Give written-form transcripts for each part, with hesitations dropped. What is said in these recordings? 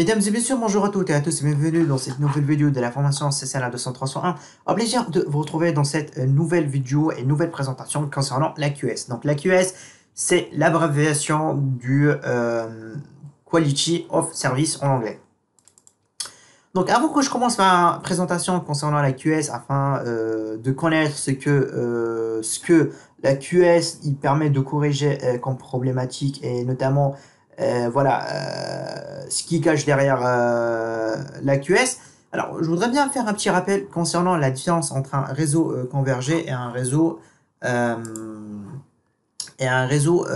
Mesdames et messieurs, bonjour à toutes et à tous et bienvenue dans cette nouvelle vidéo de la formation CCNA 203-101. Au plaisir de vous retrouver dans cette nouvelle vidéo et nouvelle présentation concernant l'AQS. Donc l'AQS, c'est l'abréviation du Quality of Service en anglais. Donc avant que je commence ma présentation concernant l'AQS, afin de connaître ce que l'AQS il permet de corriger comme problématique et notamment ce qui cache derrière l'AQS. Alors, je voudrais bien faire un petit rappel concernant la différence entre un réseau convergé et un réseau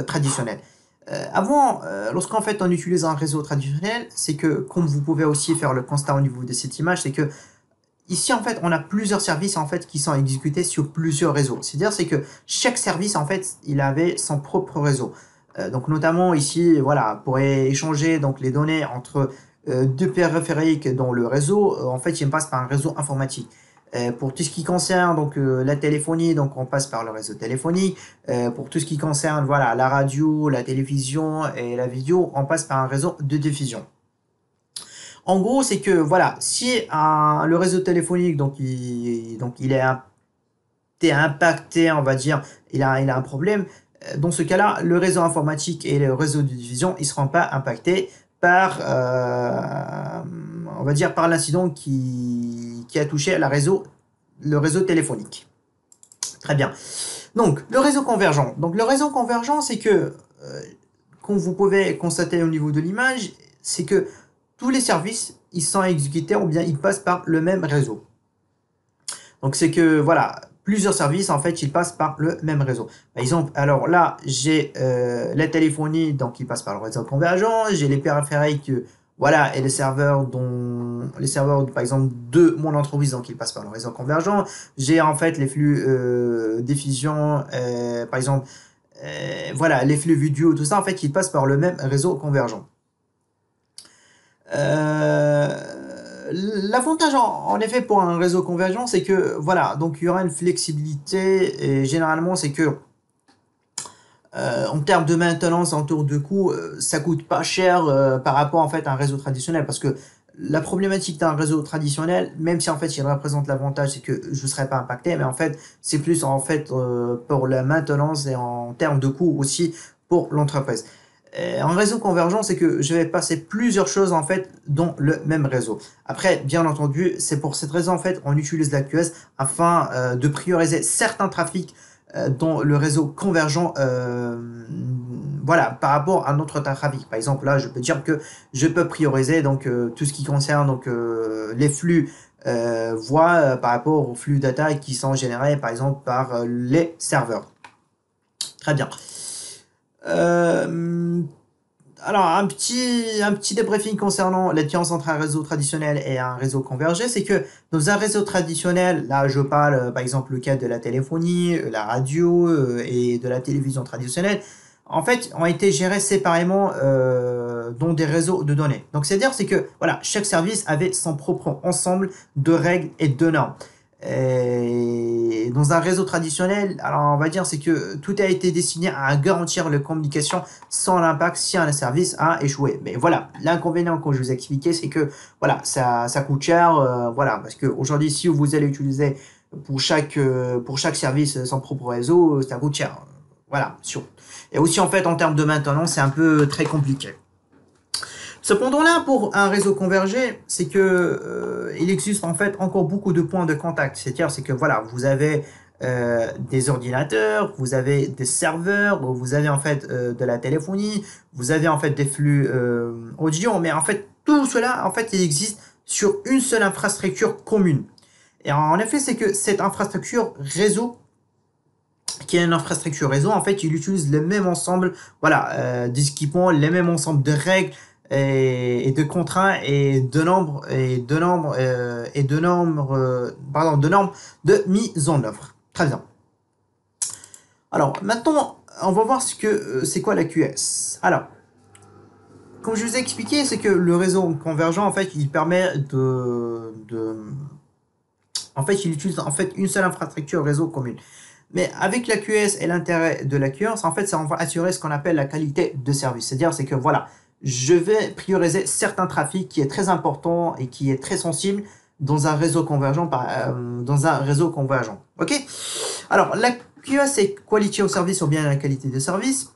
traditionnel. Avant, lorsqu'en fait on utilise un réseau traditionnel, c'est que, comme vous pouvez aussi faire le constat au niveau de cette image, c'est que ici en fait on a plusieurs services en fait qui sont exécutés sur plusieurs réseaux. C'est-à-dire c'est que chaque service en fait il avait son propre réseau. Donc notamment ici, voilà, pour échanger donc les données entre deux périphériques dans le réseau, en fait, il passe par un réseau informatique. Pour tout ce qui concerne donc la téléphonie, donc on passe par le réseau téléphonique. Pour tout ce qui concerne voilà la radio, la télévision et la vidéo, on passe par un réseau de diffusion. En gros, c'est que voilà, si le réseau téléphonique donc il est impacté, on va dire, il a un problème. Dans ce cas-là, le réseau informatique et le réseau de diffusion, ils ne seront pas impactés par, on va dire, par l'incident qui a touché le réseau téléphonique. Très bien. Donc, le réseau convergent. Donc, le réseau convergent, c'est que, comme vous pouvez constater au niveau de l'image, c'est que tous les services, ils sont exécutés ou bien ils passent par le même réseau. Donc, c'est que, voilà, plusieurs services, en fait, ils passent par le même réseau. Par exemple, alors là, j'ai la téléphonie, donc ils passent par le réseau convergent. J'ai les périphériques, voilà, et les serveurs, par exemple, de mon entreprise, donc ils passent par le réseau convergent. J'ai en fait les flux diffusion, par exemple, voilà, les flux vidéo, tout ça, en fait, ils passent par le même réseau convergent. L'avantage en effet pour un réseau convergent, c'est que voilà, donc il y aura une flexibilité et généralement c'est que en termes de maintenance, en termes de coût, ça coûte pas cher par rapport en fait à un réseau traditionnel, parce que la problématique d'un réseau traditionnel, même si en fait il représente l'avantage, c'est que je ne serai pas impacté, mais en fait c'est plus en fait pour la maintenance et en termes de coût aussi pour l'entreprise. En réseau convergent, c'est que je vais passer plusieurs choses en fait dans le même réseau. Après, bien entendu, c'est pour cette raison en fait on utilise l'AQS afin de prioriser certains trafics dans le réseau convergent, voilà, par rapport à notre trafic. Par exemple, là, je peux dire que je peux prioriser donc tout ce qui concerne donc les flux voix par rapport aux flux data qui sont générés par exemple par les serveurs. Très bien. Alors, un petit débriefing concernant la différence entre un réseau traditionnel et un réseau convergé, c'est que dans un réseau traditionnel, là je parle par exemple le cas de la téléphonie, la radio et de la télévision traditionnelle, en fait ont été gérés séparément dans des réseaux de données. Donc c'est-à-dire c'est que voilà, chaque service avait son propre ensemble de règles et de normes. Et dans un réseau traditionnel, alors on va dire c'est que tout a été destiné à garantir la communication sans l'impact si un service a échoué. Mais voilà, l'inconvénient que je vous ai expliqué, c'est que voilà, ça coûte cher, voilà, parce que aujourd'hui, si vous allez utiliser pour chaque service son propre réseau, ça coûte cher. Voilà, et aussi en fait en termes de maintenance, c'est un peu très compliqué. Cependant là, pour un réseau convergé, c'est que il existe en fait encore beaucoup de points de contact. C'est-à-dire, c'est que voilà, vous avez des ordinateurs, vous avez des serveurs, vous avez en fait de la téléphonie, vous avez en fait des flux audio, mais en fait tout cela en fait il existe sur une seule infrastructure commune. Et en effet, c'est que cette infrastructure réseau qui est une infrastructure réseau, en fait, il utilise le même ensemble, voilà, d'équipements, les mêmes ensembles de règles et de contraintes et de nombres de normes de mise en œuvre. Très bien. Alors maintenant, on va voir c'est quoi la QS. Alors, comme je vous ai expliqué, c'est que le réseau convergent, en fait, il permet en fait, il utilise en fait une seule infrastructure réseau commune. Mais avec l'AQS et l'intérêt de l'AQS, en fait, ça va assurer ce qu'on appelle la qualité de service. C'est-à-dire, c'est que voilà, je vais prioriser certains trafics qui est très important et qui est très sensible dans un réseau convergent. Ok. Alors, la QoS, c'est Quality of Service ou bien la qualité de service.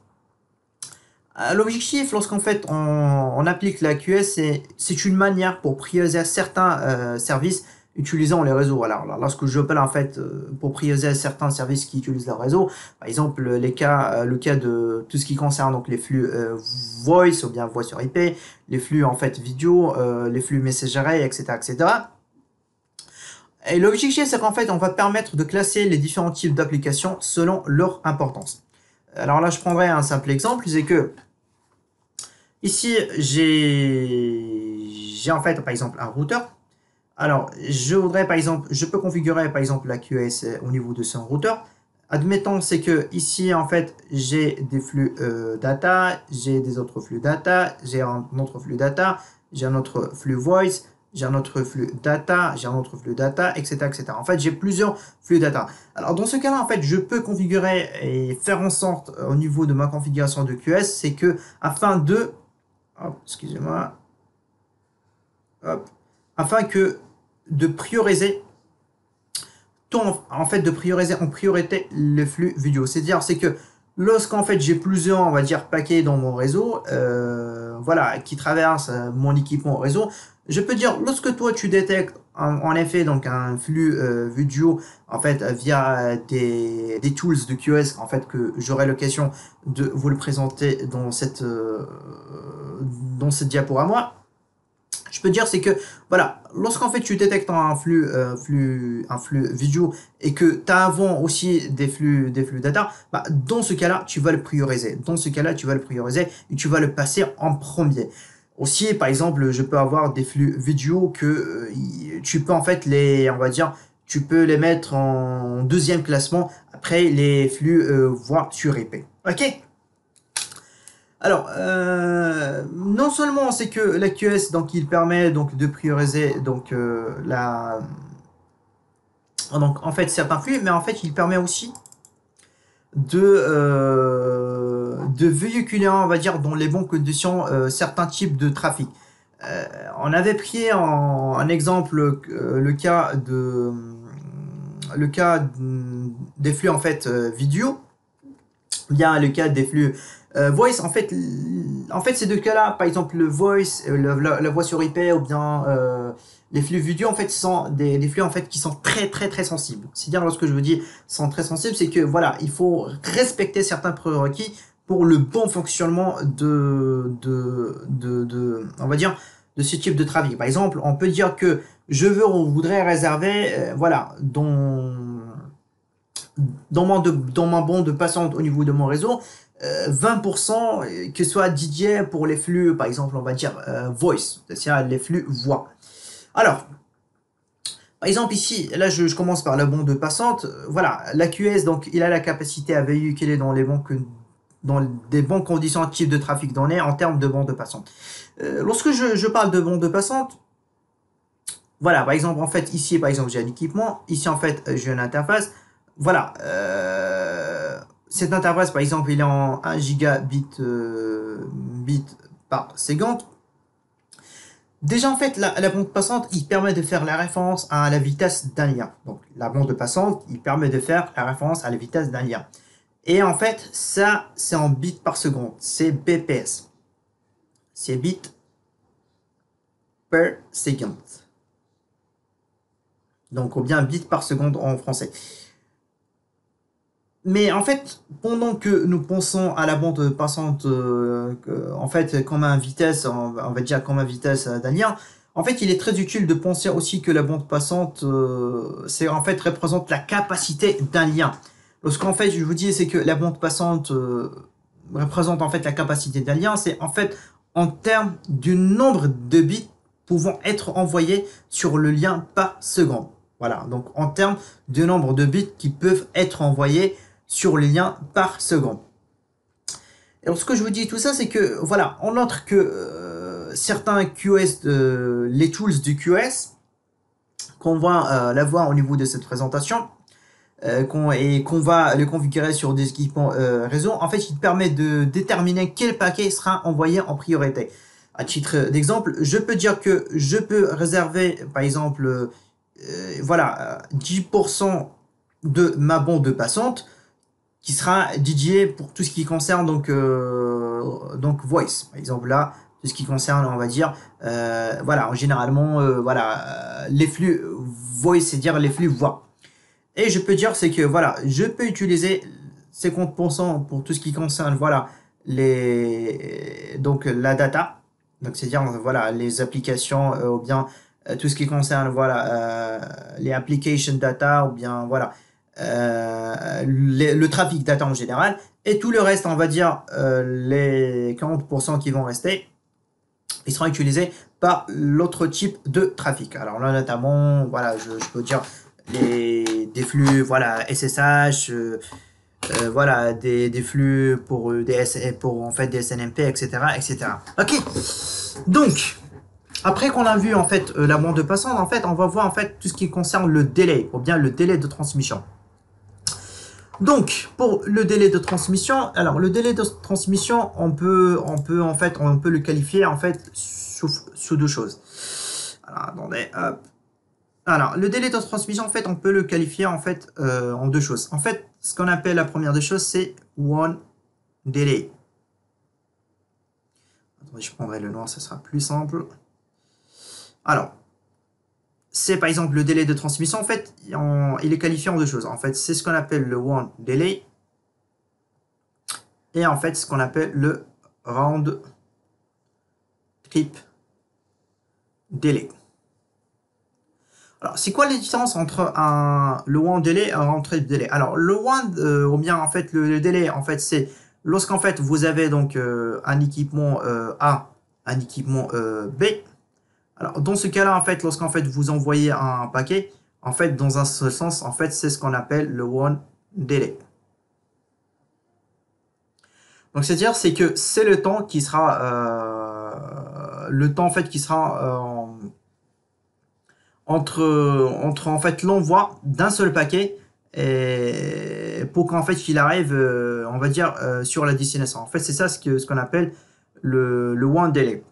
L'objectif, lorsqu'en fait on applique la QoS, c'est une manière pour prioriser certains services utilisant les réseaux. Alors, lorsque je parle en fait pour prioriser certains services qui utilisent le réseau, par exemple le cas de tout ce qui concerne donc les flux voice ou bien voix sur IP, les flux en fait vidéo, les flux messagerie, etc., etc. Et l'objectif, c'est qu'en fait on va permettre de classer les différents types d'applications selon leur importance. Alors là, je prendrai un simple exemple, c'est que ici, j'ai en fait, par exemple, un routeur. Alors, je voudrais, par exemple, je peux configurer, par exemple, la QoS au niveau de son routeur. Admettons, c'est que ici, en fait, j'ai des flux data, j'ai des autres flux data, j'ai un autre flux data, j'ai un autre flux voice, j'ai un autre flux data, j'ai un autre flux data, etc., etc. En fait, j'ai plusieurs flux data. Alors, dans ce cas-là, en fait, je peux configurer et faire en sorte, au niveau de ma configuration de QoS, c'est que, afin de excusez-moi. Afin que de prioriser de prioriser en priorité le flux vidéo. C'est-à-dire, c'est que lorsqu'en fait j'ai plusieurs, on va dire, paquets dans mon réseau, voilà, qui traversent mon équipement réseau, je peux dire, lorsque toi tu détectes en effet donc un flux vidéo en fait via des tools de QoS en fait que j'aurai l'occasion de vous le présenter dans cette diapo à moi, je peux dire c'est que voilà, lorsqu'en fait tu détectes un flux vidéo et que tu as avant aussi des flux data, bah, dans ce cas-là tu vas le prioriser. Dans ce cas-là tu vas le prioriser et tu vas le passer en premier. Aussi, par exemple, je peux avoir des flux vidéo que tu peux en fait on va dire, tu peux les mettre en deuxième classement après les flux voix sur IP. Ok. Alors, non seulement c'est que la QoS, donc il permet donc de prioriser donc donc en fait certains flux, mais en fait il permet aussi de véhiculer, on va dire, dans les bonnes conditions certains types de trafic. On avait pris en exemple le cas des flux en fait vidéo, bien le cas des flux voice. En fait ces deux cas-là, par exemple le voice, la voix sur IP ou bien les flux vidéo, en fait, sont des flux en fait qui sont très très très sensibles. C'est-à-dire, lorsque je veux dire sont très sensibles, c'est que voilà, il faut respecter certains prérequis pour le bon fonctionnement on va dire, de ce type de trafic. Par exemple, on peut dire que on voudrait réserver, voilà, dans ma bande passante au niveau de mon réseau, 20% que ce soit dédié pour les flux, par exemple, on va dire voice, c'est-à-dire les flux voix. Alors, par exemple ici, là je commence par la bande passante. Voilà, la QoS, donc il a la capacité à véhiculer dans des bonnes conditions de type de trafic donné en termes de bande passante. Lorsque je parle de bande passante, voilà, par exemple, en fait, ici, par exemple, j'ai un équipement. Ici, en fait, j'ai une interface. Voilà. Cette interface, par exemple, il est en 1 gigabit bit par seconde. Déjà, en fait, la bande passante, il permet de faire la référence à la vitesse d'un lien. Donc, la bande passante, il permet de faire la référence à la vitesse d'un lien. Et en fait, ça, c'est en bits par seconde. C'est BPS. C'est bits per second. Donc, ou bien bits par seconde en français. Mais en fait, pendant que nous pensons à la bande passante, en fait, comme un vitesse, on va dire comme un vitesse d'un lien, en fait, il est très utile de penser aussi que la bande passante, c'est en fait représente la capacité d'un lien. Lorsqu'en fait, je vous dis, c'est que la bande passante représente en fait la capacité d'un lien, c'est en fait en termes du nombre de bits pouvant être envoyés sur le lien par seconde. Voilà, donc en termes du nombre de bits qui peuvent être envoyés sur les liens par seconde. Et alors, ce que je vous dis tout ça, c'est que voilà, on note que certains QoS, les tools du QoS, qu'on va l'avoir au niveau de cette présentation, et qu'on va le configurer sur des équipements réseau, en fait, il te permet de déterminer quel paquet sera envoyé en priorité. À titre d'exemple, je peux dire que je peux réserver, par exemple, voilà, 10% de ma bande passante qui sera dédié pour tout ce qui concerne donc voice. Par exemple là, tout ce qui concerne, on va dire, voilà, généralement, voilà, les flux voice, c'est-à-dire les flux voix. Et je peux dire, c'est que voilà, je peux utiliser 50% pour tout ce qui concerne, voilà, donc la data. Donc c'est-à-dire, voilà, les applications ou bien tout ce qui concerne, voilà, les application data ou bien, voilà, le trafic data en général. Et tout le reste, on va dire, les 40% qui vont rester, ils seront utilisés par l'autre type de trafic. Alors là, notamment, voilà, je peux dire des flux, voilà, SSH, voilà, des flux pour pour en fait des SNMP, etc., etc. Ok. Donc, après qu'on a vu en fait la bande passante, en fait, on va voir en fait tout ce qui concerne le délai, ou bien le délai de transmission. Donc, pour le délai de transmission, alors le délai de transmission, on peut le qualifier en fait sous deux choses. Alors, attendez, hop. Alors, le délai de transmission, en fait, on peut le qualifier en fait en deux choses. En fait, ce qu'on appelle la première des choses, c'est one delay. Attendez, je prendrai le noir, ça sera plus simple. Alors, c'est par exemple le délai de transmission, en fait, il est qualifié en deux choses. En fait, c'est ce qu'on appelle le one delay et en fait ce qu'on appelle le round trip delay. Alors, c'est quoi la différence entre le one delay et un round trip delay? Alors, le one, ou bien en fait le délai, en fait, c'est lorsqu'en fait vous avez donc un équipement A, un équipement B. Alors, dans ce cas-là, en fait, lorsqu'en fait vous envoyez un paquet, en fait, dans un seul sens, en fait, c'est ce qu'on appelle le one delay. Donc, c'est-à-dire, c'est que c'est le temps qui sera, le temps en fait qui sera entre en fait l'envoi d'un seul paquet et pour qu'en fait qu'il arrive, on va dire, sur la destination. En fait, c'est ça ce qu'on appelle le one delay.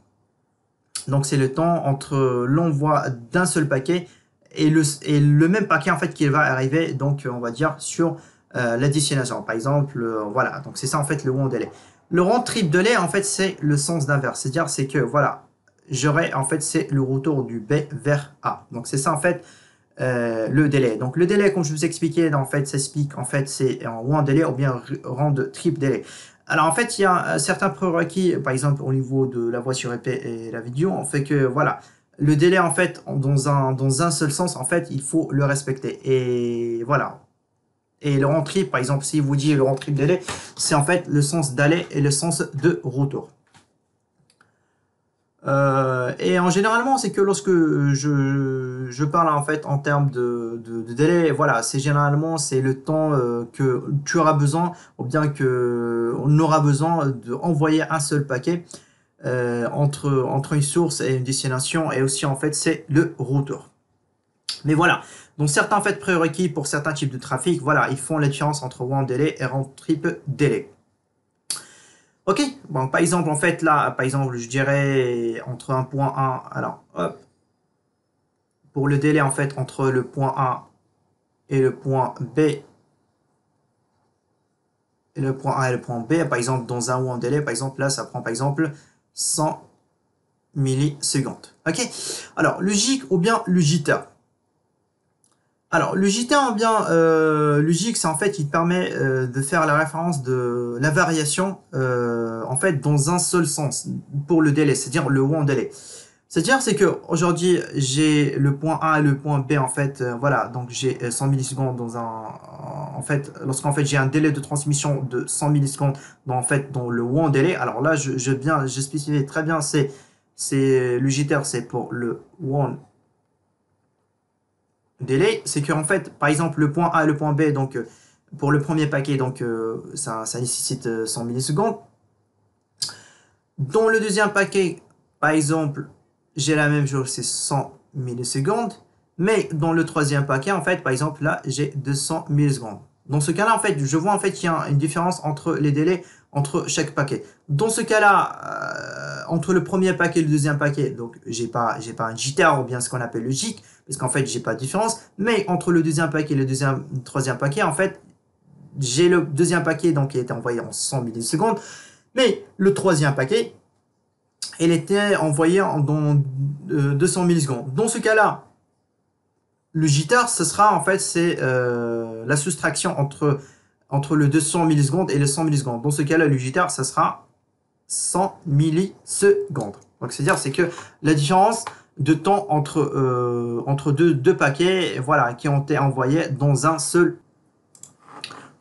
Donc, c'est le temps entre l'envoi d'un seul paquet et le même paquet en fait qui va arriver, donc on va dire, sur la destination. Par exemple, voilà, donc c'est ça en fait le one delay. Le round trip delay, en fait, c'est le sens d'inverse. C'est-à-dire, c'est que, voilà, j'aurai, en fait, c'est le retour du B vers A. Donc, c'est ça, en fait, le délai. Donc, le délai, comme je vous expliquais, en fait, s'explique, en fait, c'est en one delay ou bien round trip delay. Alors, en fait, il y a certains prérequis, par exemple, au niveau de la voix sur IP et la vidéo, on fait que, voilà, le délai, en fait, dans un seul sens, en fait, il faut le respecter. Et voilà. Et le round trip, par exemple, si vous dit le round trip délai, c'est en fait le sens d'aller et le sens de retour. Et en généralement, c'est que lorsque je parle en fait en termes de délai, voilà, c'est généralement c'est le temps que tu auras besoin, ou bien que on aura besoin d'envoyer un seul paquet entre une source et une destination, et aussi en fait c'est le retour. Mais voilà, donc certains en fait prérequis pour certains types de trafic, voilà, ils font la différence entre one delay et round trip delay. Ok, bon, par exemple, en fait, là, par exemple, je dirais entre un point A, alors, hop, pour le délai, en fait, entre le point A et le point B, et le point A et le point B, par exemple, dans un one delay, par exemple, là, ça prend, par exemple, 100 millisecondes. Ok, alors, le JIC ou bien le jitter. Alors, le JIT, bien, le JIC, c'est en fait, il permet de faire la référence de la variation, en fait, dans un seul sens, pour le délai, c'est-à-dire le one delay. C'est-à-dire, c'est que aujourd'hui, j'ai le point A et le point B, en fait, voilà, donc j'ai 100 millisecondes dans en fait, lorsqu'en fait, j'ai un délai de transmission de 100 millisecondes dans le one delay. Alors là, je spécifie très bien, c'est le jitter, c'est pour le one délai, c'est que en fait, par exemple, le point A et le point B, donc pour le premier paquet, donc ça nécessite 100 millisecondes. Dans le deuxième paquet, par exemple, j'ai la même chose, c'est 100 millisecondes. Mais dans le troisième paquet, en fait, par exemple, là, j'ai 200 millisecondes. Dans ce cas-là, en fait, je vois en fait qu'il y a une différence entre les délais entre chaque paquet. Dans ce cas-là, entre le premier paquet et le deuxième paquet, donc j'ai pas un jitter ou bien ce qu'on appelle le JIT, parce qu'en fait, j'ai pas de différence. Mais entre le deuxième paquet et le troisième paquet, en fait, j'ai le deuxième paquet donc qui a été envoyé en 100 millisecondes, mais le troisième paquet, il était envoyé dans 200 millisecondes. Dans ce cas-là, le jitter, ce sera en fait c'est la soustraction entre le 200 millisecondes et le 100 millisecondes. Dans ce cas-là, le jitter, ça sera 100 millisecondes. Donc c'est-à-dire c'est que la différence de temps entre deux paquets, voilà, qui ont été envoyés dans un seul.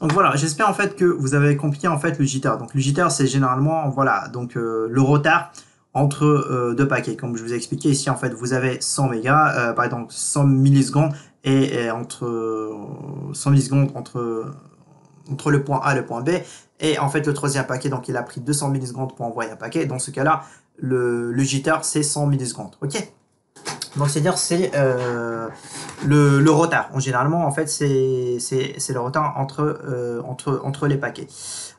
Donc voilà, j'espère en fait que vous avez compris en fait le jitter. Donc le jitter, c'est généralement voilà donc le retard entre deux paquets. Comme je vous ai expliqué ici, en fait, vous avez 100 mégas, par exemple 100 millisecondes et entre 100 millisecondes entre le point A et le point B. Et en fait, le troisième paquet, donc il a pris 200 millisecondes pour envoyer un paquet. Dans ce cas-là, le jitter, c'est 100 millisecondes. Ok. Donc c'est-à-dire c'est le retard. Généralement, en fait, c'est le retard entre les paquets.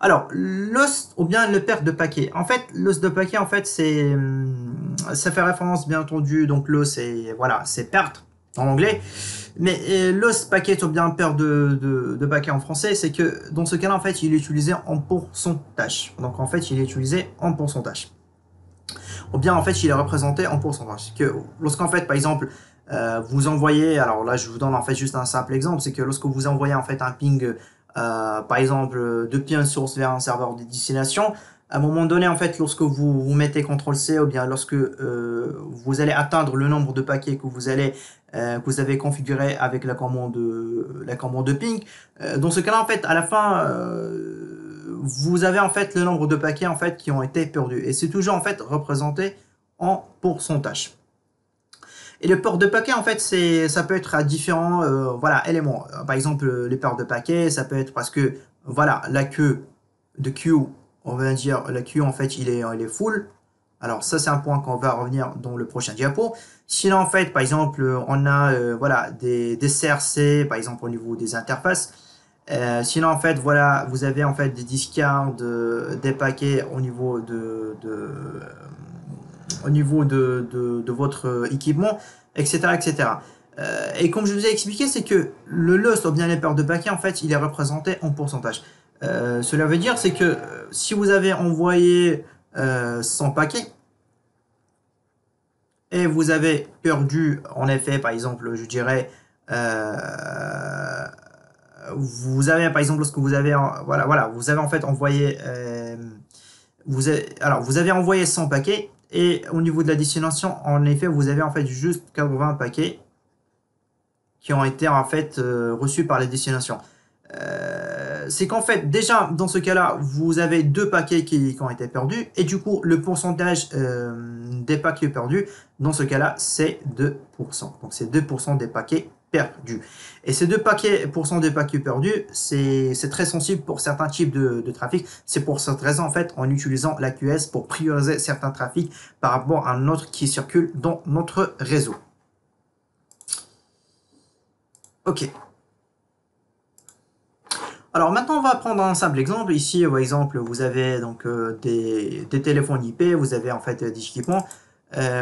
Alors, l'os ou bien le perte de paquet. En fait, l'os de paquet, en fait, ça fait référence, bien entendu, donc l'os, c'est voilà, c'est perte en anglais. Mais l'os paquet ou bien perte de paquet en français, c'est que dans ce cas-là, en fait, il est utilisé en pourcentage. Donc, en fait, il est utilisé en pourcentage. Ou bien, en fait, il est représenté en pourcentage. Que lorsqu'en fait, par exemple, vous envoyez, alors là, je vous donne en fait juste un simple exemple, c'est que lorsque vous envoyez en fait un ping, par exemple, depuis une source vers un serveur de destination, à un moment donné, en fait, lorsque vous mettez CTRL-C, ou bien lorsque vous allez atteindre le nombre de paquets que vous avez configuré avec la commande de ping, dans ce cas-là, en fait, à la fin, vous avez en fait le nombre de paquets en fait qui ont été perdus. Et c'est toujours en fait représenté en pourcentage. Et le port de paquets, en fait, ça peut être à différents voilà, éléments. Par exemple, les ports de paquets, ça peut être parce que voilà, la queue de queue, on va dire la queue en fait, il est full. Alors ça, c'est un point qu'on va revenir dans le prochain diapo. Sinon, en fait, par exemple, on a voilà, des CRC, par exemple, au niveau des interfaces. Sinon, en fait, voilà, vous avez en fait des discards, des paquets au niveau de votre équipement, etc., etc. Et comme je vous ai expliqué, c'est que le loss ou bien les pertes de paquets, en fait, il est représenté en pourcentage. Cela veut dire, c'est que si vous avez envoyé 100 paquets et vous avez perdu, en effet, par exemple, je dirais, vous avez, par exemple, lorsque vous avez, voilà, vous avez en fait envoyé, alors, vous avez envoyé 100 paquets et au niveau de la destination, en effet, vous avez en fait juste 80 paquets qui ont été en fait reçus par la destination. C'est qu'en fait, déjà, dans ce cas-là, vous avez deux paquets qui ont été perdus et du coup, le pourcentage des paquets perdus, dans ce cas-là, c'est 2%. Donc, c'est 2% des paquets perdus. Et ces 2% des paquets perdus, c'est très sensible pour certains types de trafic. C'est pour cette raison, en fait, en utilisant l'AQS pour prioriser certains trafics par rapport à un autre qui circule dans notre réseau. Ok. Alors maintenant, on va prendre un simple exemple. Ici, par exemple, vous avez donc des téléphones IP, vous avez en fait des équipements.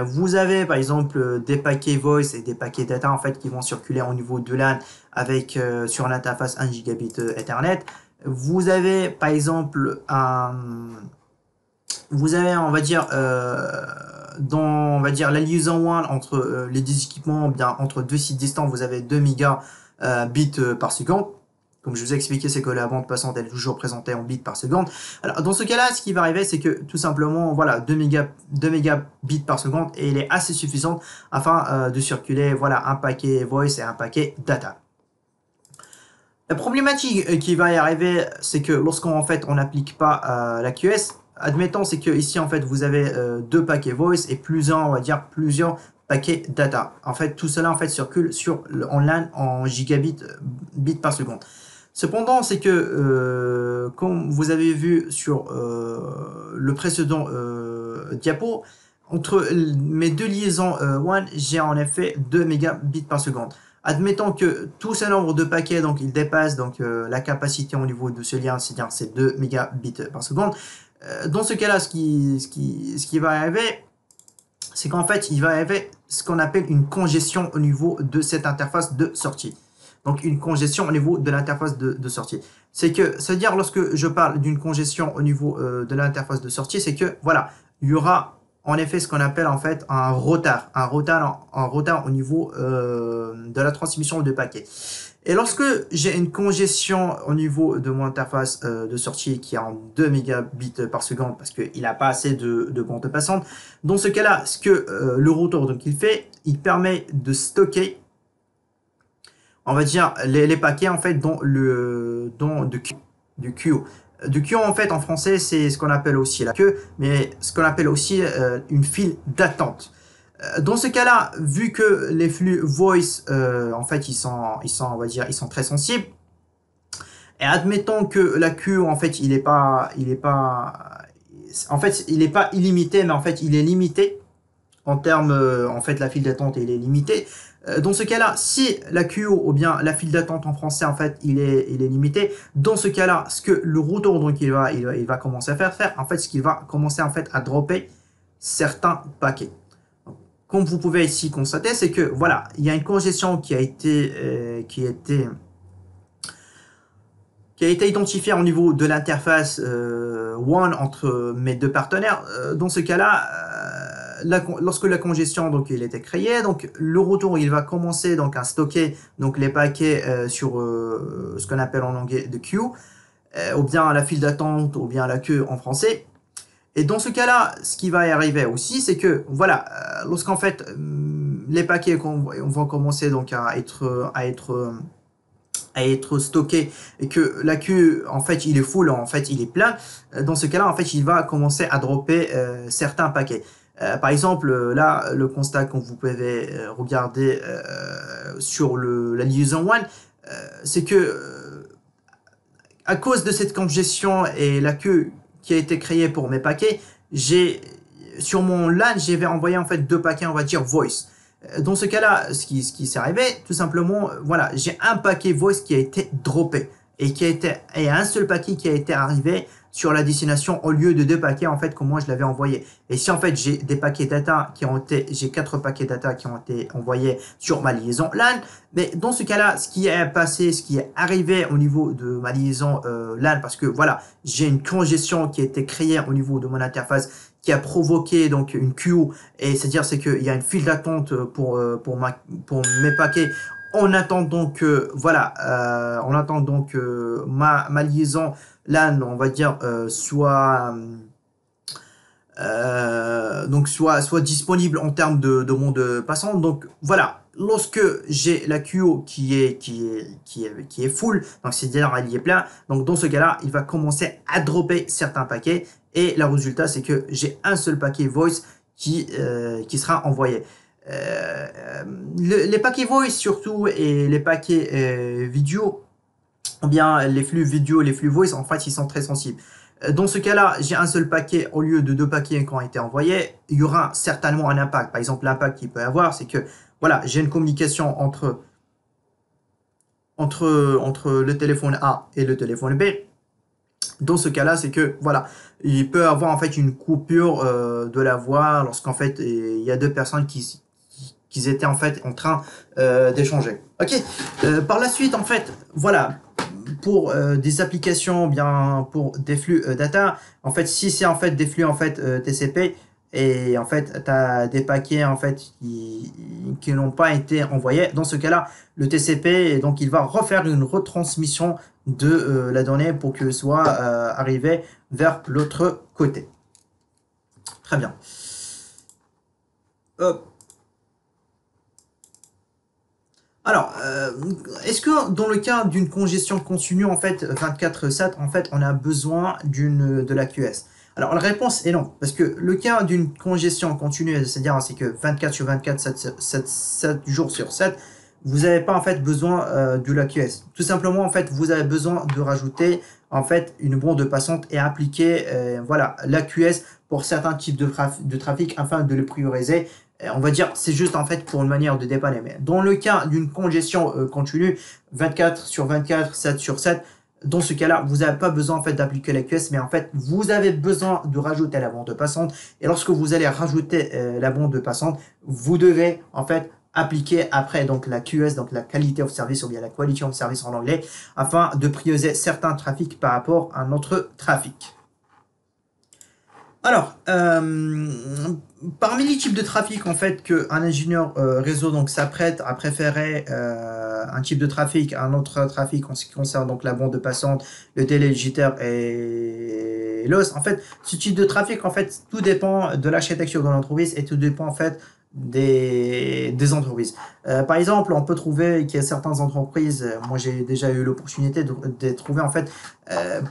Vous avez par exemple des paquets voice et des paquets data en fait qui vont circuler au niveau de LAN avec sur l'interface 1 gigabit Ethernet. Vous avez par exemple vous avez on va dire dans on va dire la liaison 1 entre les deux équipements, bien entre deux sites distants, vous avez 2 mégabits par seconde. Comme je vous ai expliqué, c'est que la bande passante elle est toujours présentée en bits par seconde. Alors dans ce cas-là, ce qui va arriver, c'est que tout simplement, voilà, 2 mégabits par seconde et elle est assez suffisante afin de circuler, voilà, un paquet voice et un paquet data. La problématique qui va y arriver, c'est que lorsqu'on en fait on n'applique pas la QS, admettons c'est que ici en fait vous avez deux paquets voice et plusieurs, on va dire plusieurs paquets data. En fait tout cela en fait circule en LAN en gigabits bits par seconde. Cependant, c'est que, comme vous avez vu sur le précédent diapo, entre mes deux liaisons WAN, j'ai en effet 2 mégabits par seconde. Admettons que tout ce nombre de paquets, donc il dépasse donc la capacité au niveau de ce lien, c'est-à-dire c'est 2 mégabits par seconde. Dans ce cas-là, ce qui va arriver, c'est qu'en fait, il va arriver ce qu'on appelle une congestion au niveau de cette interface de sortie. Donc, une congestion au niveau de l'interface de sortie. C'est-à-dire, lorsque je parle d'une congestion au niveau de l'interface de sortie, c'est que, voilà, il y aura en effet ce qu'on appelle en fait un retard au niveau de la transmission de paquets. Et lorsque j'ai une congestion au niveau de mon interface de sortie qui est en 2 mégabits par seconde parce qu'il n'a pas assez de bande passante, dans ce cas-là, ce que le routeur donc il fait, il permet de stocker, on va dire, les paquets en fait du queue. Du queue en fait en français c'est ce qu'on appelle aussi la queue, mais ce qu'on appelle aussi une file d'attente. Dans ce cas-là, vu que les flux voice, en fait, on va dire, ils sont très sensibles. Et admettons que la queue, en fait, il est pas illimité, mais en fait, il est limité en termes, en fait, la file d'attente, il est limitée. Dans ce cas-là, si la queue ou bien la file d'attente en français, en fait, il est limité. Dans ce cas-là, ce que le routeur, donc, il va commencer à faire, en fait, ce qu'il va commencer, en fait, à dropper certains paquets. Comme vous pouvez ici constater, c'est que voilà, il y a une congestion qui a été identifiée au niveau de l'interface WAN entre mes deux partenaires. Dans ce cas-là, lorsque la congestion donc il était créée, donc le routeur il va commencer donc à stocker donc les paquets sur ce qu'on appelle en anglais de queue, ou bien la file d'attente, ou bien la queue en français. Et dans ce cas-là, ce qui va y arriver aussi, c'est que, voilà, lorsqu'en fait, les paquets vont commencer donc à être stockés et que la queue, en fait, il est full, en fait, il est plein, dans ce cas-là, en fait, il va commencer à dropper certains paquets. Par exemple, là, le constat que vous pouvez regarder sur la liaison WAN, c'est que à cause de cette congestion et la queue qui a été créé pour mes paquets, sur mon LAN, j'ai envoyé en fait 2 paquets, on va dire voice. Dans ce cas-là, ce qui s'est arrivé, tout simplement, voilà, j'ai un paquet voice qui a été droppé et un seul paquet qui a été arrivé sur la destination au lieu de 2 paquets en fait comme moi je l'avais envoyé. Et si en fait j'ai des paquets data j'ai 4 paquets data qui ont été envoyés sur ma liaison LAN, mais dans ce cas-là, ce qui est passé, ce qui est arrivé au niveau de ma liaison LAN, parce que voilà, j'ai une congestion qui a été créée au niveau de mon interface qui a provoqué donc une queue, et c'est-à-dire c'est qu'il y a une file d'attente pour mes paquets. On attend donc ma liaison LAN, on va dire, soit disponible en termes de bande passante. Donc voilà, lorsque j'ai la queue qui est full, donc c'est-à-dire il est plein, donc dans ce cas-là, il va commencer à dropper certains paquets et le résultat c'est que j'ai un seul paquet voice qui sera envoyé. Les paquets voice surtout et les paquets vidéo, ou bien les flux vidéo, les flux voice, en fait, ils sont très sensibles. Dans ce cas-là, j'ai un seul paquet au lieu de 2 paquets qui ont été envoyés. Il y aura certainement un impact. Par exemple, l'impact qu'il peut y avoir, c'est que voilà, j'ai une communication entre le téléphone A et le téléphone B. Dans ce cas-là, c'est que voilà, il peut y avoir en fait une coupure de la voix lorsqu'en fait il y a 2 personnes qui étaient en fait en train d'échanger. Ok. Par la suite, en fait, voilà, pour des applications, bien pour des flux data, en fait, si c'est en fait des flux en fait TCP et en fait tu as des paquets en fait qui n'ont pas été envoyés, dans ce cas-là, le TCP donc il va refaire une retransmission de la donnée pour que soit arrivé vers l'autre côté. Très bien. Hop. Alors, est-ce que dans le cas d'une congestion continue, en fait, 24/7, en fait, on a besoin de la QS? Alors, la réponse est non, parce que le cas d'une congestion continue, c'est-à-dire c'est que 24 sur 24, 7 jours sur 7, vous n'avez pas en fait besoin de la QS. Tout simplement, en fait, vous avez besoin de rajouter en fait, une bande passante est appliquée, voilà, l'AQS pour certains types de trafic afin de le prioriser. On va dire, c'est juste en fait pour une manière de dépanner. Mais dans le cas d'une congestion continue, 24 sur 24, 7 sur 7, dans ce cas-là, vous n'avez pas besoin en fait d'appliquer la QS, mais en fait, vous avez besoin de rajouter la bande passante. Et lorsque vous allez rajouter la bande passante, vous devez en fait appliquer après donc la QS, donc la qualité of service ou bien la quality of service en anglais, afin de prioriser certains trafics par rapport à notre trafic. Alors, parmi les types de trafic en fait qu'un ingénieur réseau donc s'apprête à préférer un type de trafic à un autre trafic en ce qui concerne donc la bande passante, le délai, le jitter et l'os. En fait, ce type de trafic en fait tout dépend de l'architecture de l'entreprise et tout dépend en fait des entreprises. Par exemple, on peut trouver qu'il y a certaines entreprises, moi j'ai déjà eu l'opportunité de trouver en fait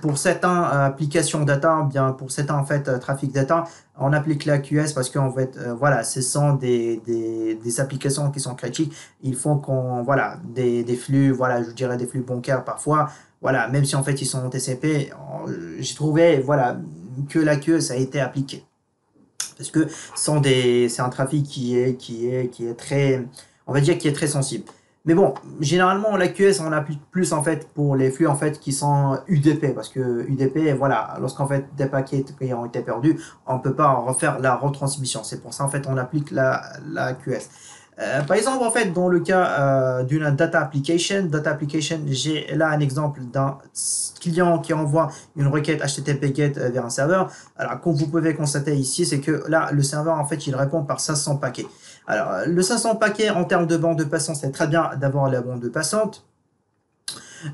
pour certaines applications data, bien pour certains en fait trafic data, on applique la QS parce qu'en fait voilà, ce sont des applications qui sont critiques. Il faut qu'on voilà des flux, voilà, je dirais des flux bancaires parfois. Voilà, même si en fait ils sont en TCP, j'ai trouvé voilà que la QS a été appliquée. Parce que c'est un trafic qui est très, on va dire, qui est très sensible. Mais bon, généralement, la QS, on applique plus en fait pour les flux en fait qui sont UDP, parce que UDP, voilà, lorsqu'en fait des paquets qui ont été perdus, on peut pas en refaire la retransmission. C'est pour ça en fait on applique la QS. Par exemple, en fait, dans le cas d'une data application, j'ai là un exemple d'un client qui envoie une requête HTTP GET vers un serveur. Alors, comme vous pouvez constater ici, c'est que là, le serveur, en fait, il répond par 500 paquets. Alors, le 500 paquets en termes de bande passante, c'est très bien d'avoir la bande passante.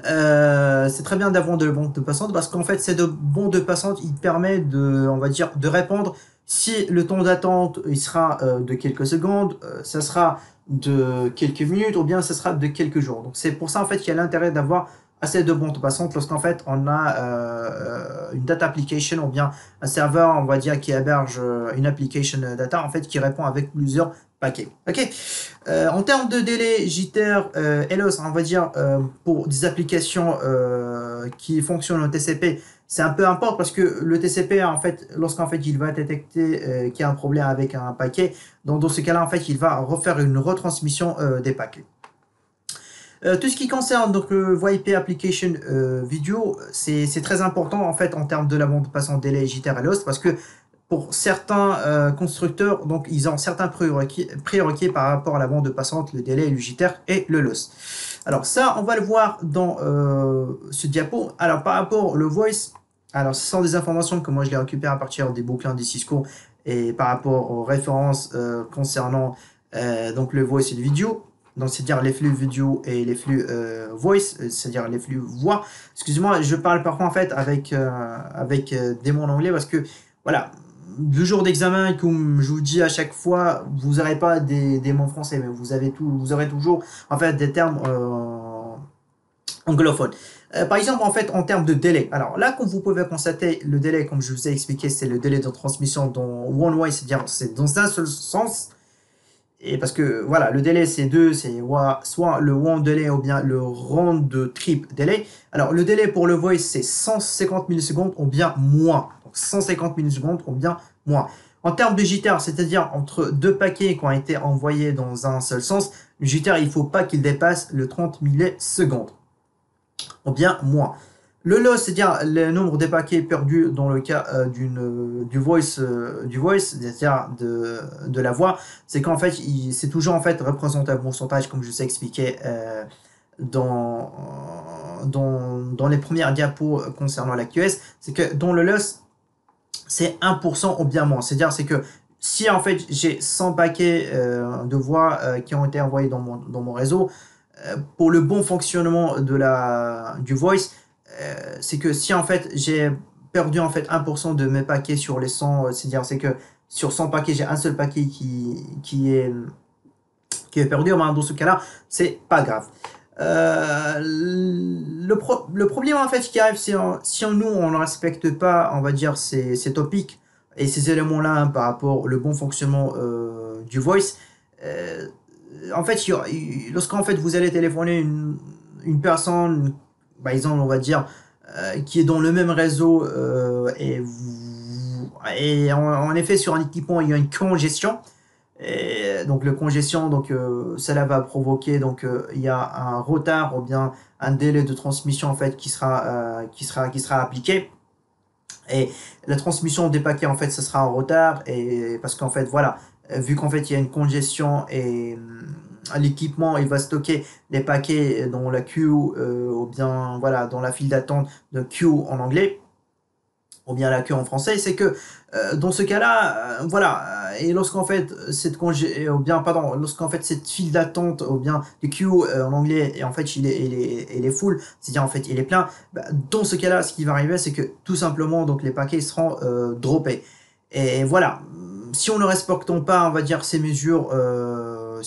C'est très bien d'avoir de bande passante parce qu'en fait, cette bande passante, il permet de, on va dire, de répondre. Si le temps d'attente il sera de quelques secondes, ça sera de quelques minutes ou bien ça sera de quelques jours. Donc c'est pour ça en fait qu'il y a l'intérêt d'avoir assez de bandes passantes lorsqu'en fait on a une data application ou bien un serveur on va dire qui héberge une application data en fait qui répond avec plusieurs paquets. Ok. En termes de délai jitter et loss, on va dire pour des applications qui fonctionnent au TCP, c'est un peu importe parce que le TCP, en fait, lorsqu'en fait il va détecter qu'il y a un problème avec un paquet, donc dans ce cas-là, en fait, il va refaire une retransmission des paquets. Tout ce qui concerne donc le VoIP application vidéo, c'est très important en fait en termes de la bande passante délai, jitter et loss parce que pour certains constructeurs, donc ils ont certains prérequis par rapport à la bande passante, le délai, le jitter et le loss. Alors ça, on va le voir dans ce diapo. Alors par rapport au voice, alors ce sont des informations que moi je les récupère à partir des bouquins des Cisco et par rapport aux références concernant donc le voice et le vidéo. Donc c'est-à-dire les flux vidéo et les flux voice, c'est-à-dire les flux voix. Excusez-moi, je parle parfois en fait avec des mots en anglais parce que voilà, le jour d'examen, comme je vous dis à chaque fois, vous n'aurez pas des mots français, mais vous aurez toujours en fait des termes anglophones. Par exemple, en fait, en termes de délai. Alors là, comme vous pouvez constater, le délai, comme je vous ai expliqué, c'est le délai de transmission dans one way, c'est-à-dire c'est dans un seul sens. Et parce que voilà, le délai c'est soit le one delay ou bien le round trip délai. Alors le délai pour le voice c'est 150 millisecondes ou bien moins. Donc 150 millisecondes ou bien moins. En termes de jitter, c'est-à-dire entre deux paquets qui ont été envoyés dans un seul sens, le jitter il ne faut pas qu'il dépasse le 30 millisecondes ou bien moins. Le loss, c'est-à-dire le nombre de paquets perdus dans le cas du voice, c'est-à-dire de la voix, c'est qu'en fait, c'est toujours en fait représenté un pourcentage, comme je vous ai expliqué dans les premières diapos concernant la QS, c'est que dans le loss, c'est 1% ou bien moins. C'est-à-dire, c'est que si en fait j'ai 100 paquets de voix qui ont été envoyés dans mon réseau, pour le bon fonctionnement du voice, c'est que si en fait j'ai perdu en fait 1% de mes paquets sur les 100, c'est-à-dire c'est que sur 100 paquets j'ai un seul paquet qui est perdu, ben, dans ce cas-là c'est pas grave. Le problème en fait qui arrive c'est si nous on ne respecte pas on va dire ces topics et ces éléments là par rapport au bon fonctionnement du voice, en fait lorsqu'en fait vous allez téléphoner une personne par exemple, on va dire, qui est dans le même réseau et en effet sur un équipement il y a une congestion. Et donc le congestion, donc cela va provoquer donc il y a un retard ou bien un délai de transmission en fait qui sera appliqué. Et la transmission des paquets en fait ce sera en retard et parce qu'en fait voilà vu qu'en fait il y a une congestion et l'équipement il va stocker les paquets dans la queue ou bien voilà dans la file d'attente de queue en anglais ou bien la queue en français, c'est que dans ce cas-là, voilà, et lorsqu'en fait ou bien pardon, lorsqu'en fait cette file d'attente ou bien de queue en anglais et en fait il est full, c'est-à-dire en fait il est plein, bah, dans ce cas-là, ce qui va arriver, c'est que tout simplement donc les paquets seront droppés. Et voilà, si on ne respecte pas, on va dire ces mesures, euh,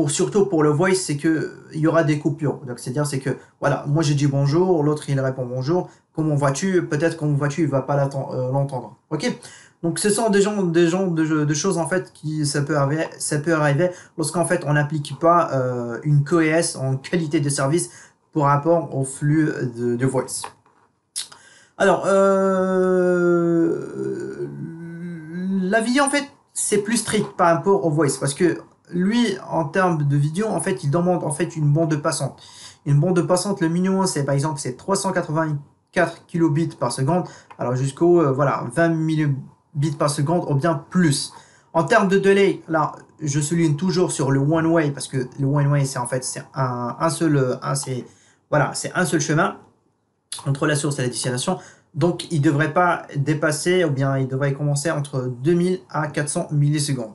surtout pour le voice, c'est que il y aura des coupures. Donc c'est-à-dire c'est que voilà, moi j'ai dit bonjour, l'autre il répond bonjour. Comment vas-tu? Peut-être comment vas-tu, il va pas l'entendre. Ok? Donc ce sont de choses en fait qui ça peut arriver lorsqu'en fait on n'applique pas une QoS en qualité de service par rapport au flux de voice. Alors la vidéo en fait c'est plus strict par rapport au voice parce que lui en termes de vidéo en fait il demande en fait une bande passante. Une bande passante, le minimum c'est par exemple c'est 384 kilobits par seconde, alors jusqu'au voilà 20 millibits par seconde ou bien plus. En termes de délai, là je souligne toujours sur le one way parce que le one way c'est en fait c'est un seul c'est voilà c'est un seul chemin entre la source et la destination. Donc, il ne devrait pas dépasser, ou bien il devrait commencer entre 2000 à 400 millisecondes.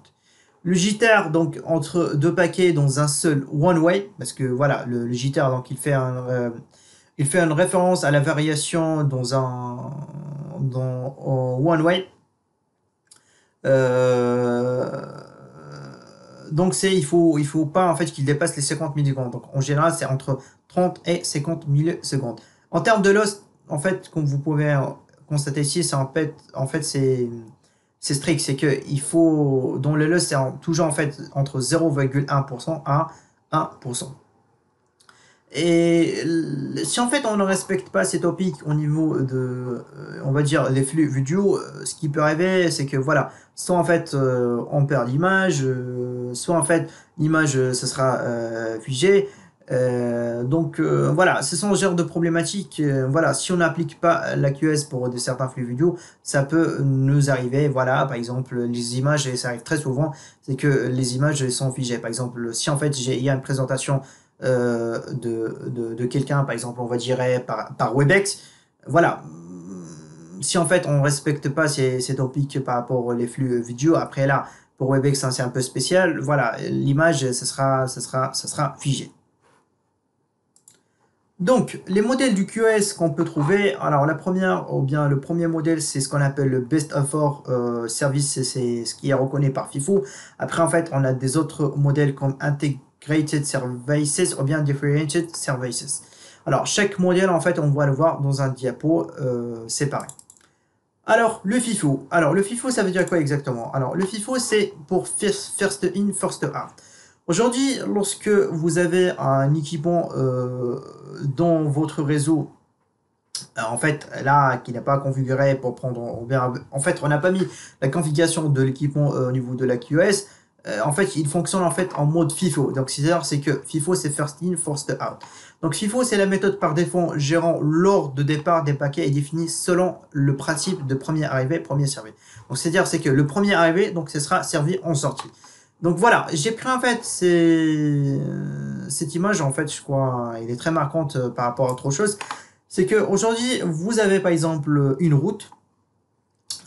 Le jitter, donc, entre deux paquets dans un seul one-way, parce que voilà, le jitter, donc, il fait une référence à la variation dans one-way. Donc, il faut pas, en fait, qu'il dépasse les 50 millisecondes. Donc, en général, c'est entre 30 et 50 millisecondes. En termes de loss, en fait, comme vous pouvez constater ici, c'est en fait c'est strict, c'est que il faut dans le loss c'est toujours en fait entre 0,1% à 1%. Et si en fait on ne respecte pas ces topics au niveau de, on va dire, les flux vidéo, ce qui peut arriver, c'est que voilà, soit en fait on perd l'image, soit en fait l'image ce sera figé. Donc voilà, ce sont ce genre de problématiques. Voilà, si on n'applique pas la QS pour certains flux vidéo, ça peut nous arriver. Voilà, par exemple les images, et ça arrive très souvent, c'est que les images sont figées. Par exemple, si en fait il y a une présentation de quelqu'un, par exemple, on va dire par Webex, voilà. Si en fait on respecte pas ces topics par rapport aux flux vidéo, après là, pour Webex, hein, c'est un peu spécial. Voilà, l'image, ça sera figé. Donc, les modèles du QoS qu'on peut trouver, alors la première, ou bien le premier modèle, c'est ce qu'on appelle le Best Effort Service, c'est ce qui est reconnu par FIFO. Après, en fait, on a des autres modèles comme Integrated Services ou bien Differentiated Services. Alors, chaque modèle, en fait, on va le voir dans un diapo séparé. Alors, le FIFO. Alors, le FIFO, ça veut dire quoi exactement? Alors, le FIFO, c'est pour First In, First Out. Aujourd'hui, lorsque vous avez un équipement dans votre réseau, en fait, là, qui n'est pas configuré pour prendre, en fait, on n'a pas mis la configuration de l'équipement au niveau de la QoS. En fait, il fonctionne en fait en mode FIFO. Donc, c'est que FIFO, c'est First In, First Out. Donc, FIFO, c'est la méthode par défaut gérant l'ordre de départ des paquets est définie selon le principe de premier arrivé, premier servi. Donc, c'est que le premier arrivé, donc, ce sera servi en sortie. Donc voilà, j'ai pris en fait cette image, en fait, je crois, elle est très marquante par rapport à autre chose. C'est que aujourd'hui, vous avez par exemple une route.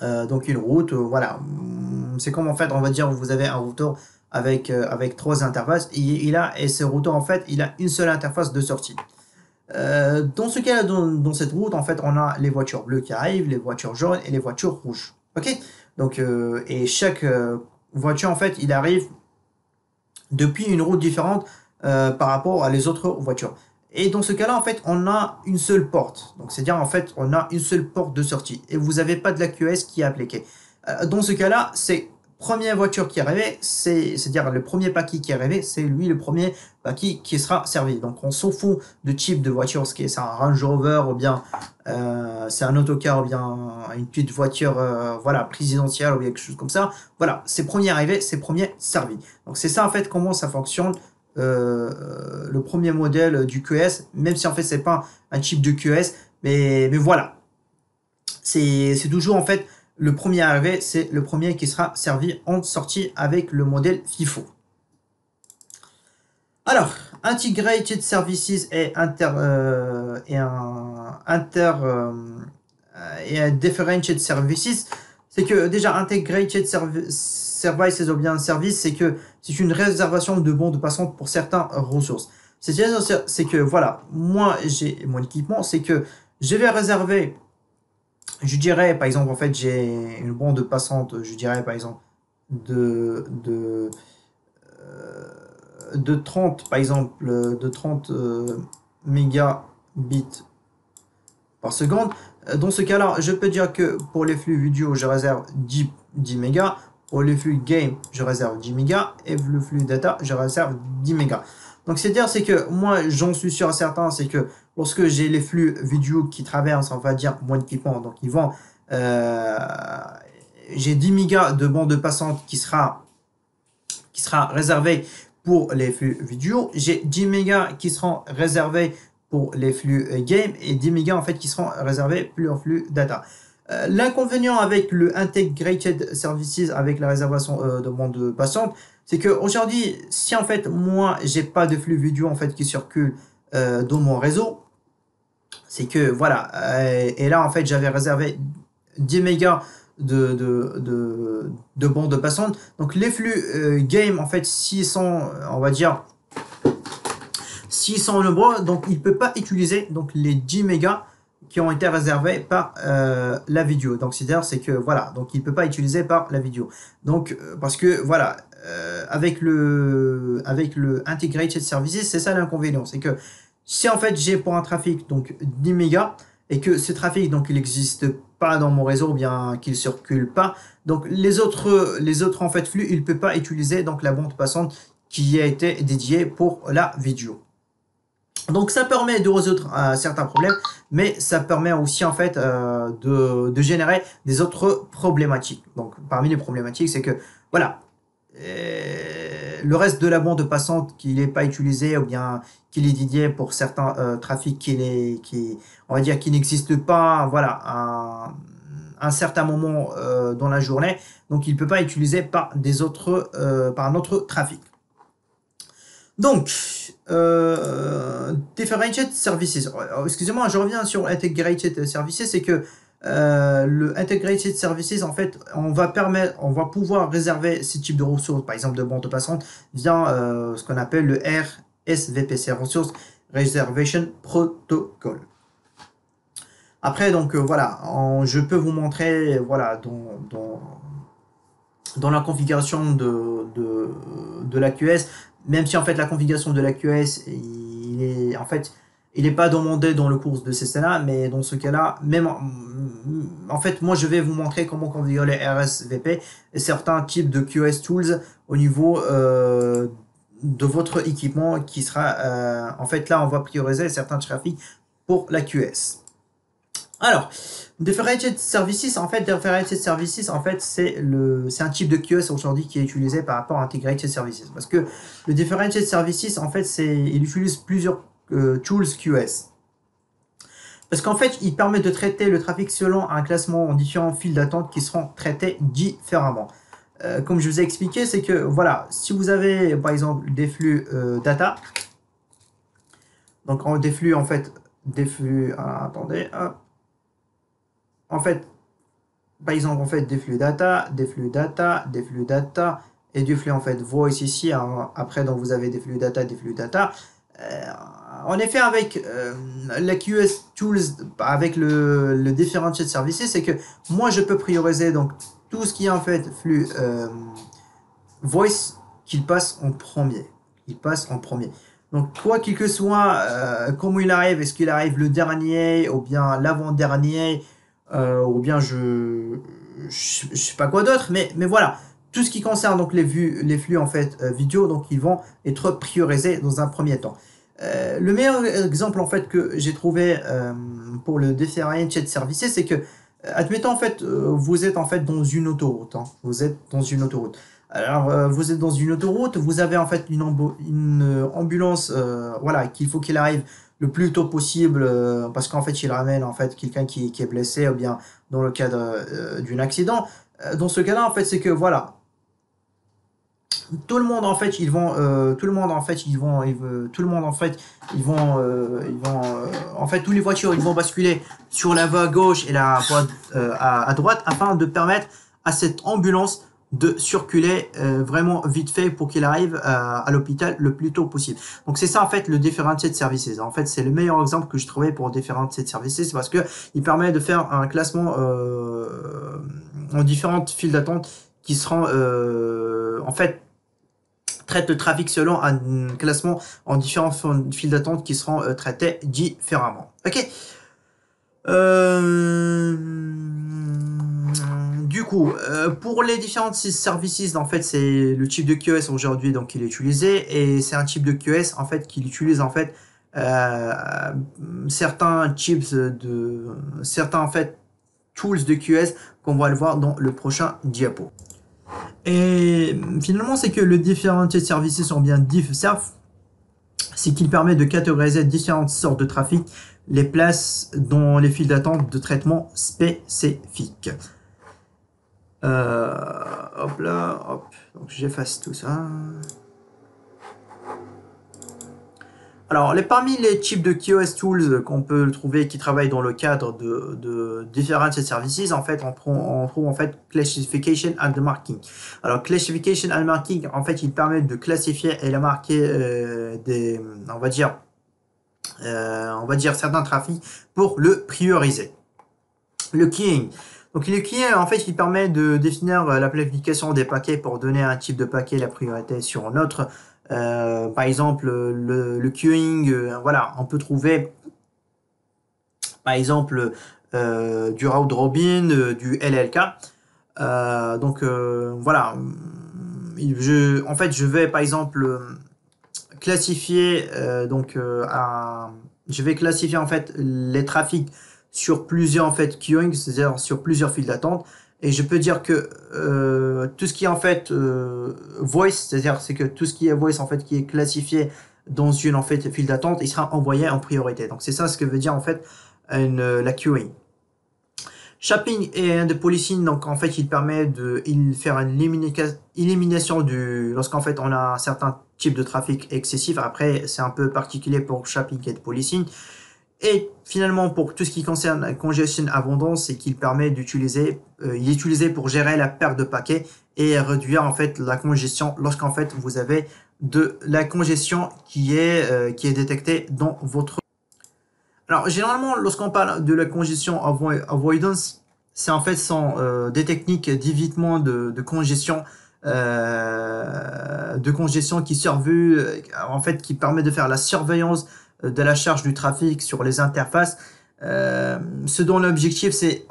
Donc une route, voilà. C'est comme en fait, on va dire, vous avez un routeur avec trois interfaces. Et ce routeur, en fait, il a une seule interface de sortie. Dans ce cas-là, dans cette route, en fait, on a les voitures bleues qui arrivent, les voitures jaunes et les voitures rouges. Ok? Donc, et chaque voiture, en fait, il arrive depuis une route différente par rapport à les autres voitures. Et dans ce cas-là, en fait, on a une seule porte. Donc, c'est-à-dire, en fait, on a une seule porte de sortie. Et vous n'avez pas de la QoS qui est appliquée. Dans ce cas-là, c'est première voiture qui est arrivée, c'est-à-dire le premier paquet qui est arrivé, c'est lui le premier paquet qui sera servi. Donc on s'en fout de type de voiture, ce qui est c'est un Range Rover ou bien c'est un autocar ou bien une petite voiture voilà, présidentielle ou bien quelque chose comme ça. Voilà, c'est premier arrivé, c'est premier servi. Donc c'est ça en fait comment ça fonctionne. Le premier modèle du QS, même si en fait c'est pas un type de QS, mais voilà, c'est toujours en fait le premier arrivé, c'est le premier qui sera servi en sortie avec le modèle FIFO. Alors, Integrated Services et Differentiated Services, c'est que déjà Integrated Services ou bien Service, c'est que c'est une réservation de bons de passants pour certaines ressources. C'est que voilà, moi j'ai mon équipement, c'est que je vais réserver, je dirais par exemple en fait j'ai une bande passante, je dirais par exemple de de 30 par exemple de 30 mégabits par seconde. Dans ce cas-là, je peux dire que pour les flux vidéo, je réserve 10 mégas. Pour les flux game, je réserve 10 mégas. Et le flux data, je réserve 10 mégas. Donc, c'est-à-dire, c'est que moi, j'en suis sûr et certain, c'est que lorsque j'ai les flux vidéo qui traversent, on va dire, mon équipement, donc ils vont, j'ai 10 mégas de bande passante qui sera réservé pour les flux vidéo. J'ai 10 mégas qui seront réservés pour les flux game et 10 mégas en fait qui seront réservés pour le flux data. L'inconvénient avec le Integrated Services, avec la réservation de bande passante, c'est que aujourd'hui, si en fait moi j'ai pas de flux vidéo en fait qui circule dans mon réseau, c'est que voilà, et là en fait j'avais réservé 10 mégas de bande passante. Donc les flux game en fait s'ils sont on va dire s'ils sont nombreux, donc il peut pas utiliser donc les 10 mégas qui ont été réservés par la vidéo. Donc c'est-à-dire c'est que voilà, donc il peut pas utiliser par la vidéo. Donc parce que voilà, avec le Integrated Services, c'est ça l'inconvénient, c'est que si en fait j'ai pour un trafic donc 10 mégas et que ce trafic donc il n'existe pas dans mon réseau ou bien qu'il circule pas, donc les autres en fait flux, il peut pas utiliser donc la bande passante qui a été dédiée pour la vidéo. Donc ça permet de résoudre certains problèmes, mais ça permet aussi en fait de générer des autres problématiques. Donc parmi les problématiques, c'est que voilà, le reste de la bande passante qui n'est pas utilisé ou bien qu'il est dédié pour certains trafics on va dire qui n'existe pas, voilà, à un certain moment dans la journée, donc il peut pas utiliser par par un autre trafic. Donc, Differentiated Services. Excusez-moi, je reviens sur Integrated Services, c'est que le Integrated Services, en fait, on va pouvoir réserver ce type de ressources, par exemple de bande passante, via ce qu'on appelle le RSVP, c'est Resource Reservation Protocol. Après, donc voilà, je peux vous montrer, voilà, dans la configuration de la QS, même si en fait la configuration de la QS, il est pas demandé dans le cours de CCNA, mais dans ce cas-là, même en fait, moi je vais vous montrer comment configurer les RSVP et certains types de QS tools au niveau de votre équipement qui sera, en fait là on va prioriser certains trafics pour la QS. Alors, Differentiated Services, en fait, c'est un type de QS aujourd'hui qui est utilisé par rapport à Integrated Services. Parce que le Differentiated Services, en fait, il utilise plusieurs tools QS. Parce qu'en fait, il permet de traiter le trafic selon un classement en différents files d'attente qui seront traités différemment. Comme je vous ai expliqué, c'est que, voilà, si vous avez, par exemple, des flux data, donc des flux, attendez, hop. En fait, par exemple, en fait, des flux data, et du flux en fait voice ici. Hein, après, donc vous avez des flux data. En effet, avec la QS Tools, avec le Differentiated Services, c'est que moi, je peux prioriser donc tout ce qui est en fait flux voice qu'il passe en premier. Donc, quoi qu'il que soit, comment il arrive, est-ce qu'il arrive le dernier ou bien l'avant-dernier, ou bien je sais pas quoi d'autre, mais voilà, tout ce qui concerne donc les flux en fait vidéo, donc ils vont être priorisés dans un premier temps. Le meilleur exemple en fait que j'ai trouvé pour le differentiated services, c'est que admettons en fait vous êtes en fait dans une autoroute, hein. Vous êtes dans une autoroute. Alors vous êtes dans une autoroute, vous avez en fait une ambulance, voilà, qu'il faut qu'il arrive le plus tôt possible parce qu'en fait il ramène en fait quelqu'un qui est blessé ou bien dans le cadre d'un accident. Dans ce cas-là en fait c'est que voilà, tout le monde en fait ils vont tout le monde en fait tout le monde en fait en fait tous les voitures ils vont basculer sur la voie gauche et la voie à droite afin de permettre à cette ambulance de circuler vraiment vite fait pour qu'il arrive à l'hôpital le plus tôt possible. Donc c'est ça en fait le differentiated services. En fait c'est le meilleur exemple que je trouvais pour differentiated services parce que il permet de faire un classement en différentes files d'attente qui seront en fait traite le trafic selon un classement en différentes files d'attente qui seront traitées différemment. Ok. Du coup, pour les différentes services, en fait, c'est le type de QS aujourd'hui donc qu'il est utilisé et c'est un type de QS en fait qu'il utilise en fait certains certains en fait tools de QS qu'on va le voir dans le prochain diapo. Et finalement, c'est que le differentiated services ou bien diffserv, c'est qu'il permet de catégoriser différentes sortes de trafic, les places dans les files d'attente de traitement spécifiques. Hop là, hop. Donc j'efface tout ça. Alors, parmi les types de QoS tools qu'on peut trouver qui travaillent dans le cadre de differentiated services, en fait, on trouve en fait classification and marking. Alors, classification and marking, en fait, il permet de classifier et de marquer on va dire certains trafics pour le prioriser. Le queuing. Donc, le queuing, en fait, il permet de définir la planification des paquets pour donner à un type de paquet la priorité sur un autre. Par exemple, le queuing, voilà, on peut trouver par exemple du round robin, du LLK. Donc voilà, en fait, je vais par exemple classifier je vais classifier en fait les trafics sur plusieurs en fait queuing, c'est-à-dire sur plusieurs files d'attente. Et je peux dire que tout ce qui est en fait voice, c'est-à-dire c'est que tout ce qui est voice en fait qui est classifié dans une en fait file d'attente, il sera envoyé en priorité. Donc c'est ça ce que veut dire en fait la queuing. Shaping and policing, donc en fait il permet de faire une élimination lorsqu'en fait on a un certain type de trafic excessif. Après c'est un peu particulier pour shaping and policing. Et finalement, pour tout ce qui concerne congestion abondance, c'est qu'il permet d'utiliser, il est utilisé pour gérer la perte de paquets et réduire en fait la congestion lorsqu'en fait vous avez de la congestion qui est détectée dans votre. Alors généralement, lorsqu'on parle de la congestion avoidance, c'est en fait des techniques d'évitement de congestion. Qui survient, en fait, qui permet de faire la surveillance de la charge du trafic sur les interfaces. Ce dont l'objectif, c'est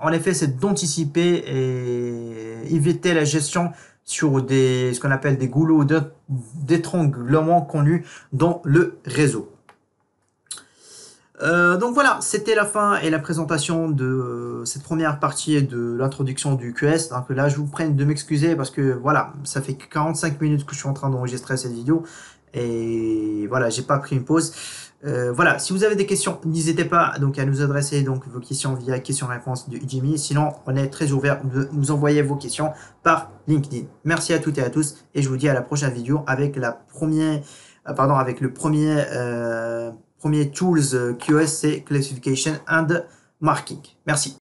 d'anticiper et éviter la gestion sur ce qu'on appelle des goulots d'étranglement connus dans le réseau. Donc voilà, c'était la fin et la présentation de cette première partie de l'introduction du QS. Donc là, je vous prie de m'excuser parce que voilà, ça fait 45 minutes que je suis en train d'enregistrer cette vidéo et voilà, j'ai pas pris une pause. Voilà, si vous avez des questions, n'hésitez pas donc à nous adresser donc vos questions via questions-réponses de Udemy. Sinon, on est très ouvert de nous envoyer vos questions par LinkedIn. Merci à toutes et à tous et je vous dis à la prochaine vidéo avec avec le premier tools QoS, c'est Classification and Marking. Merci.